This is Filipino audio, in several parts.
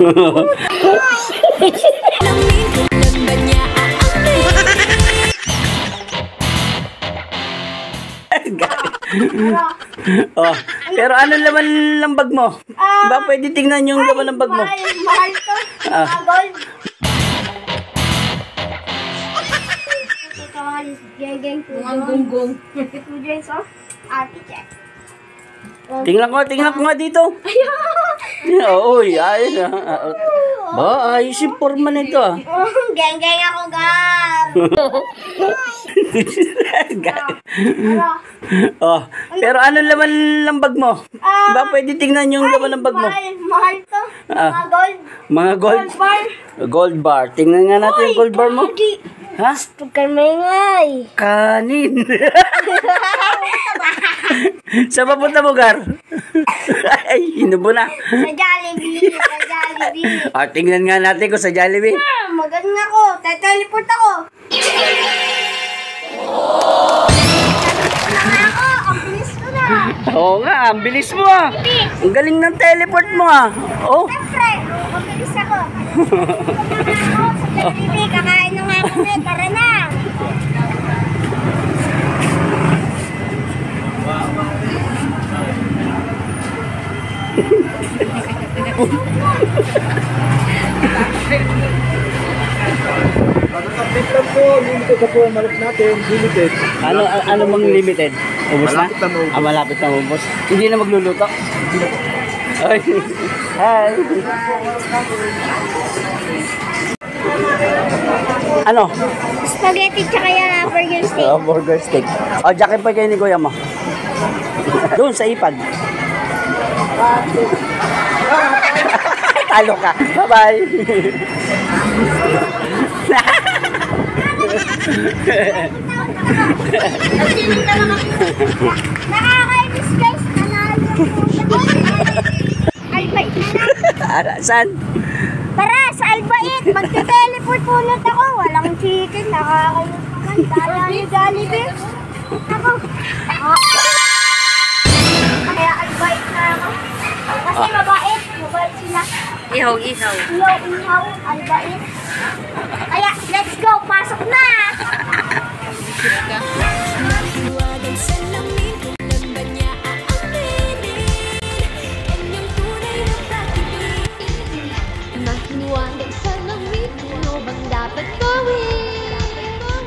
Oh, pero ano laman ng bag mo? Ba pwede tingnan yung laman ng bag mo? Mahal to. Gold. Geng-geng. Gunggong. Two drinks, oh. Ate, check. Tingnan ko nga dito. Uy, ayos ba, ayos yung forma nito ah. Geng-geng ako, Gar. Oh, pero ano laman ng bag mo? Ba pwede tingnan yung laman ng bag mo? Mahal to. Mga gold. Mga gold? Gold bar. Tingnan nga natin yung gold bar mo. Ha? Huwag ka maingay. Kanin. Saan papunta mo, Gar? Ay, inubo na. Sa Jollibee. Sa Jollibee. Tingnan nga natin ko sa Jollibee. Magaling ako. Teleport ako. Ang bilis ko na. Oo nga, ang bilis mo ah. Ang galing ng teleport mo ah. Oh. Siyempre, mabilis ako. Sa Jollibee, kakain na nga kami. Tara na. Update lang po, limited na po ang malap natin, limited. Ano mang limited? Ubus na? Malapit na maubos. Malapit na ubus. Hindi na magluluto? Ay. Hi. Ano? Spaghetti tsaka yung burger steak. Burger steak. Jacket pa kayo ni Kuya mo. Doon sa ipad. Talo ka. Bye-bye. Nakakainis guys. Albait na lang. Saan? Tara, sa Albait. Magte-teleport ulit ako. Walang chicken. Nakakainis naman. Tara ni Jollibee. Ako. Kaya Albait na ako. Kasi mabait. Mabait sila. Ihaw. Ihaw. Albait. Kaya, let's go. Pasok na. Mahiwagang salamin, ano bang dapat gawin?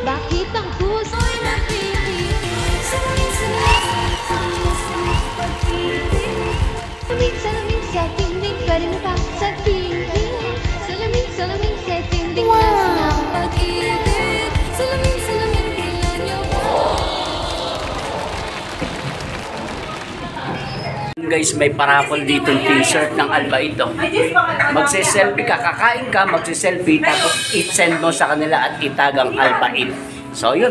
Bakit ang puso'y napipitin? Salamin sa tingting, pwede mo pa sa tingting. Salamin sa tingting, nasa ng pag-ibig. Salamin, kailan niyo ba? Guys, may parapol dito ng t-shirt ng Albait oh. Magse-selfie ka, kakain ka, magse-selfie tapos i-send mo sa kanila at itag ang Albait. So yun.